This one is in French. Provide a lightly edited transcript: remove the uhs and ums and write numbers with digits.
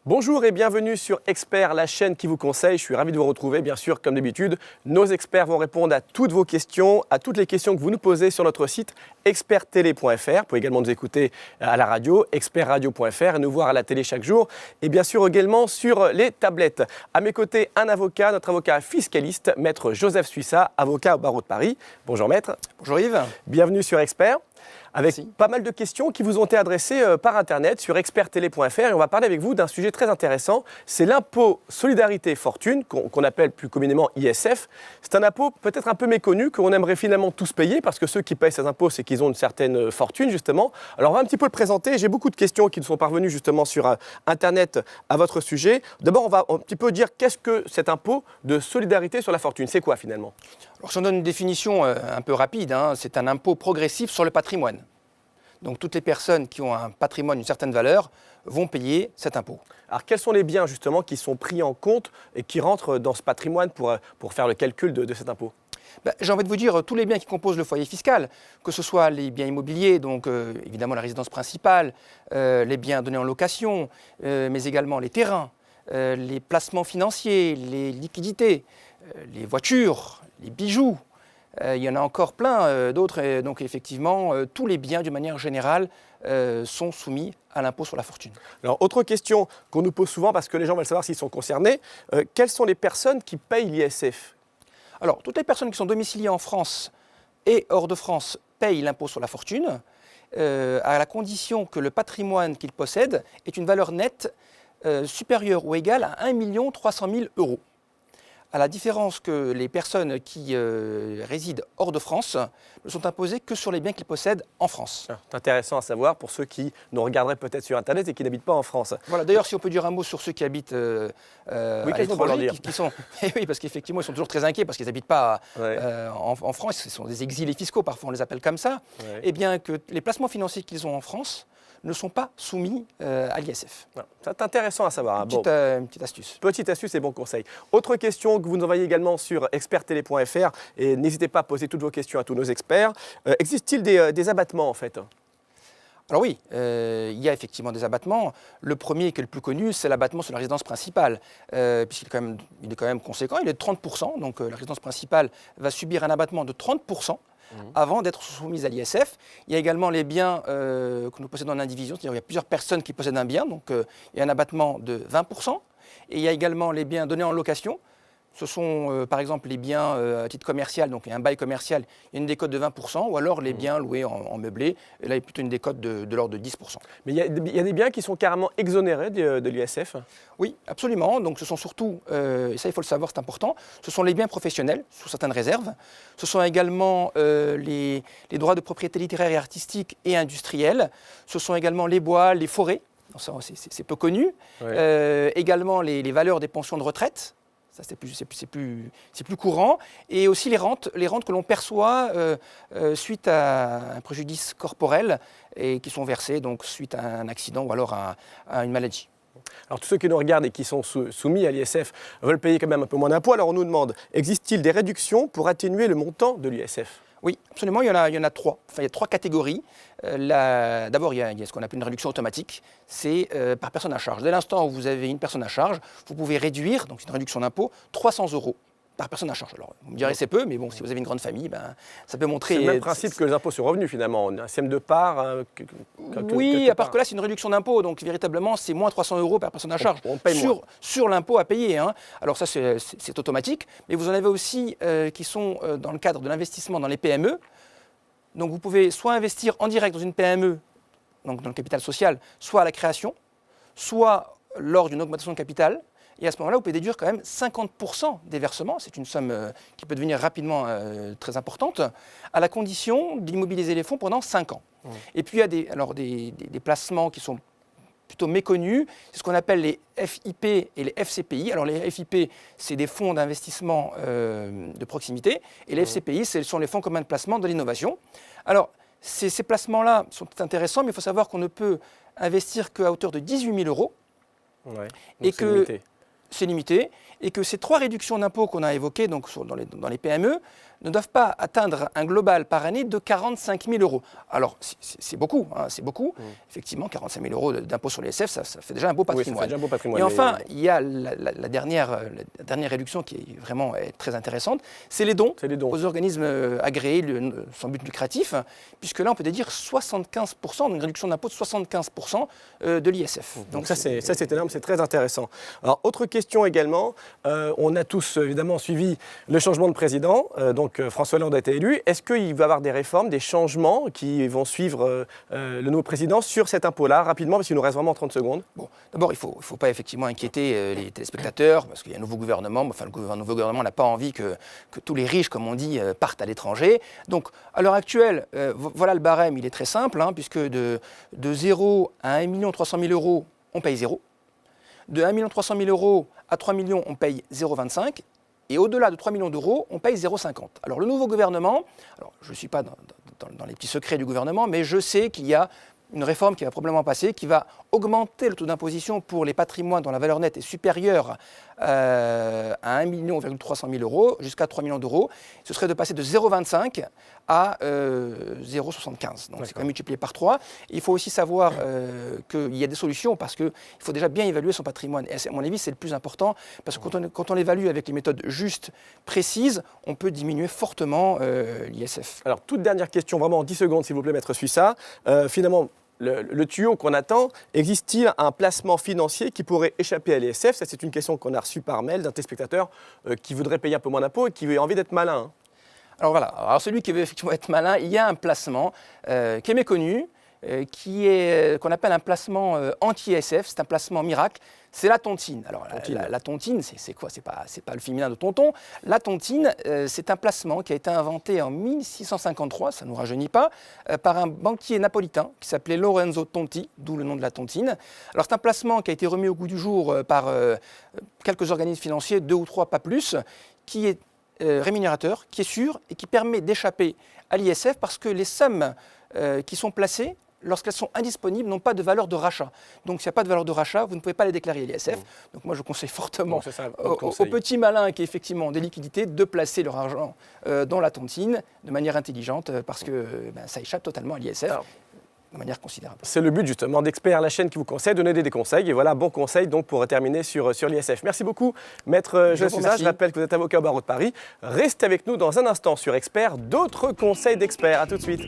Bonjour et bienvenue sur Expert, la chaîne qui vous conseille. Je suis ravi de vous retrouver. Bien sûr, comme d'habitude, nos experts vont répondre à toutes vos questions, à toutes les questions que vous nous posez sur notre site experttele.fr. Vous pouvez également nous écouter à la radio, expertradio.fr, et nous voir à la télé chaque jour. Et bien sûr également sur les tablettes. À mes côtés, un avocat, notre avocat fiscaliste, maître Joseph Suissa, avocat au barreau de Paris. Bonjour maître. Bonjour Yves. Bienvenue sur Expert. Avec Merci. Pas mal de questions qui vous ont été adressées par Internet sur experttele.fr et on va parler avec vous d'un sujet très intéressant, c'est l'impôt solidarité fortune, qu'on appelle plus communément ISF. C'est un impôt peut-être un peu méconnu, qu'on aimerait finalement tous payer parce que ceux qui payent ces impôts, c'est qu'ils ont une certaine fortune justement. Alors on va un petit peu le présenter, j'ai beaucoup de questions qui nous sont parvenues justement sur Internet à votre sujet. D'abord on va un petit peu dire qu'est-ce que cet impôt de solidarité sur la fortune, c'est quoi finalement ? Alors, si on donne une définition un peu rapide, c'est un impôt progressif sur le patrimoine. Donc, toutes les personnes qui ont un patrimoine d'une certaine valeur vont payer cet impôt. Alors, quels sont les biens justement qui sont pris en compte et qui rentrent dans ce patrimoine pour faire le calcul de cet impôt ? J'ai envie de vous dire, tous les biens qui composent le foyer fiscal, que ce soit les biens immobiliers, donc évidemment la résidence principale, les biens donnés en location, mais également les terrains, les placements financiers, les liquidités, les voitures, les bijoux, il y en a encore plein d'autres. Donc effectivement, tous les biens d'une manière générale sont soumis à l'impôt sur la fortune. Alors, autre question qu'on nous pose souvent parce que les gens veulent savoir s'ils sont concernés, quelles sont les personnes qui payent l'ISF ? Alors, toutes les personnes qui sont domiciliées en France et hors de France payent l'impôt sur la fortune, à la condition que le patrimoine qu'ils possèdent ait une valeur nette supérieure ou égale à 1 300 000 €. À la différence que les personnes qui résident hors de France ne sont imposées que sur les biens qu'ils possèdent en France. C'est intéressant à savoir pour ceux qui nous regarderaient peut-être sur Internet et qui n'habitent pas en France. Voilà, d'ailleurs, si on peut dire un mot sur ceux qui habitent à l'étranger, oui, parce qu'effectivement, ils sont toujours très inquiets parce qu'ils n'habitent pas en France, ce sont des exilés fiscaux, parfois on les appelle comme ça, et bien que les placements financiers qu'ils ont en France ne sont pas soumis à l'ISF. Voilà. C'est intéressant à savoir. Une petite astuce. Petite astuce et bon conseil. Autre question que vous nous envoyez également sur experttele.fr et n'hésitez pas à poser toutes vos questions à tous nos experts. Existe-t-il des abattements en fait ? Alors oui, il y a effectivement des abattements. Le premier qui est le plus connu, c'est l'abattement sur la résidence principale, puisqu'il est quand même conséquent, il est de 30%, donc la résidence principale va subir un abattement de 30%. Avant d'être soumise à l'ISF. Il y a également les biens que nous possédons en indivision, c'est-à-dire qu'il y a plusieurs personnes qui possèdent un bien, donc il y a un abattement de 20%. Et il y a également les biens donnés en location. Ce sont par exemple les biens à titre commercial, donc il y a un bail commercial, il y a une décote de 20%, ou alors les biens loués en meublé, et là il y a plutôt une décote de l'ordre de 10%. Mais il y a des biens qui sont carrément exonérés de l'ISF ? Oui, absolument. Donc ce sont surtout, et ça il faut le savoir, c'est important, ce sont les biens professionnels, sous certaines réserves. Ce sont également les droits de propriété littéraire et artistique et industrielle. Ce sont également les bois, les forêts, c'est peu connu. Également les valeurs des pensions de retraite. Ça, c'est plus courant. Et aussi les rentes que l'on perçoit suite à un préjudice corporel et qui sont versées donc, suite à un accident ou alors à une maladie. Alors tous ceux qui nous regardent et qui sont soumis à l'ISF veulent payer quand même un peu moins d'impôts. Alors on nous demande, existe-t-il des réductions pour atténuer le montant de l'ISF ? Oui, absolument, il y en a trois. Enfin, il y a trois catégories. D'abord, il y a ce qu'on appelle une réduction automatique, c'est par personne à charge. Dès l'instant où vous avez une personne à charge, vous pouvez réduire, donc c'est une réduction d'impôt, 300 € par personne à charge. Alors, vous me direz c'est peu, mais bon, si vous avez une grande famille, ça peut montrer... C'est le même principe que les impôts sur revenus finalement, un système de part. Oui, à part que là, c'est une réduction d'impôt, donc véritablement, c'est moins 300 € par personne à charge on paye sur l'impôt à payer. Alors ça, c'est automatique, mais vous en avez aussi qui sont dans le cadre de l'investissement dans les PME. Donc vous pouvez soit investir en direct dans une PME, donc dans le capital social, soit à la création, soit lors d'une augmentation de capital. Et à ce moment-là, vous pouvez déduire quand même 50% des versements. C'est une somme qui peut devenir rapidement très importante, à la condition d'immobiliser les fonds pendant 5 ans. Et puis il y a des placements qui sont plutôt méconnus, c'est ce qu'on appelle les FIP et les FCPI. Alors les FIP, c'est des fonds d'investissement de proximité, et les FCPI, ce sont les fonds communs de placement de l'innovation. Alors ces placements-là sont intéressants, mais il faut savoir qu'on ne peut investir qu'à hauteur de 18 000 €. Ouais, et que limité. c'est limité, et que ces 3 réductions d'impôts qu'on a évoquées dans les PME ne doivent pas atteindre un global par année de 45 000 euros. Alors, c'est beaucoup, hein, c'est beaucoup. Effectivement, 45 000 euros d'impôt sur l'ISF, ça fait déjà un beau patrimoine. Oui, ça fait déjà un beau patrimoine. Et enfin, il y a la dernière réduction qui est vraiment très intéressante, c'est les dons aux organismes agréés sans but lucratif, puisque là, on peut dire 75%, une réduction d'impôt de 75% de l'ISF. Donc ça, c'est énorme, c'est très intéressant. Alors, autre question également, on a tous évidemment suivi le changement de président, donc François Hollande a été élu. Est-ce qu'il va y avoir des réformes, des changements qui vont suivre le nouveau président sur cet impôt-là, rapidement, parce qu'il nous reste vraiment 30 secondes? Bon, d'abord, il ne faut pas effectivement inquiéter les téléspectateurs, parce qu'il y a un nouveau gouvernement. Enfin, le nouveau gouvernement n'a pas envie que tous les riches, comme on dit, partent à l'étranger. Donc, à l'heure actuelle, voilà le barème, il est très simple, hein, puisque de 0 à 1 300 000 euros, on paye 0. De 1 300 000 euros à 3 millions, on paye 0,25. Et au-delà de 3 millions d'euros, on paye 0,50. Alors le nouveau gouvernement, alors, je ne suis pas dans les petits secrets du gouvernement, mais je sais qu'il y a une réforme qui va probablement passer, qui va augmenter le taux d'imposition pour les patrimoines dont la valeur nette est supérieure à 1 300 000 euros, jusqu'à 3 millions d'euros. Ce serait de passer de 0,25 à 0,75. Donc c'est quand même multiplié par 3. Il faut aussi savoir qu'il y a des solutions, parce qu'il faut déjà bien évaluer son patrimoine. Et à mon avis, c'est le plus important, parce que quand on l'évalue avec les méthodes justes, précises, on peut diminuer fortement l'ISF. Alors, toute dernière question, vraiment en 10 secondes, s'il vous plaît, Maître Suissa. Finalement, le tuyau qu'on attend, existe-t-il un placement financier qui pourrait échapper à l'ISF? Ça, c'est une question qu'on a reçue par mail d'un téléspectateur qui voudrait payer un peu moins d'impôts et qui a envie d'être malin. Hein. Alors voilà, alors celui qui veut effectivement être malin, il y a un placement qui est méconnu, qu'on appelle un placement anti-ISF, c'est un placement miracle, c'est la tontine. Alors la tontine, c'est quoi? C'est pas le féminin de tonton. La tontine, c'est un placement qui a été inventé en 1653, ça ne nous rajeunit pas, par un banquier napolitain qui s'appelait Lorenzo Tonti, d'où le nom de la tontine. Alors c'est un placement qui a été remis au goût du jour par quelques organismes financiers, 2 ou 3, pas plus, qui est rémunérateur, qui est sûr et qui permet d'échapper à l'ISF parce que les sommes qui sont placées, lorsqu'elles sont indisponibles, n'ont pas de valeur de rachat. Donc, s'il n'y a pas de valeur de rachat, vous ne pouvez pas les déclarer à l'ISF. Donc, moi, je conseille fortement aux petits malins qui, effectivement, ont des liquidités, de placer leur argent dans la tontine de manière intelligente parce que ça échappe totalement à l'ISF. De manière considérable. C'est le but justement d'Experts, la chaîne qui vous conseille, de donner des conseils. Et voilà, bon conseil donc pour terminer sur l'ISF. Merci beaucoup, Maître Joël Suissa. Je rappelle que vous êtes avocat au barreau de Paris. Restez avec nous dans un instant sur Experts, d'autres conseils d'experts. À tout de suite.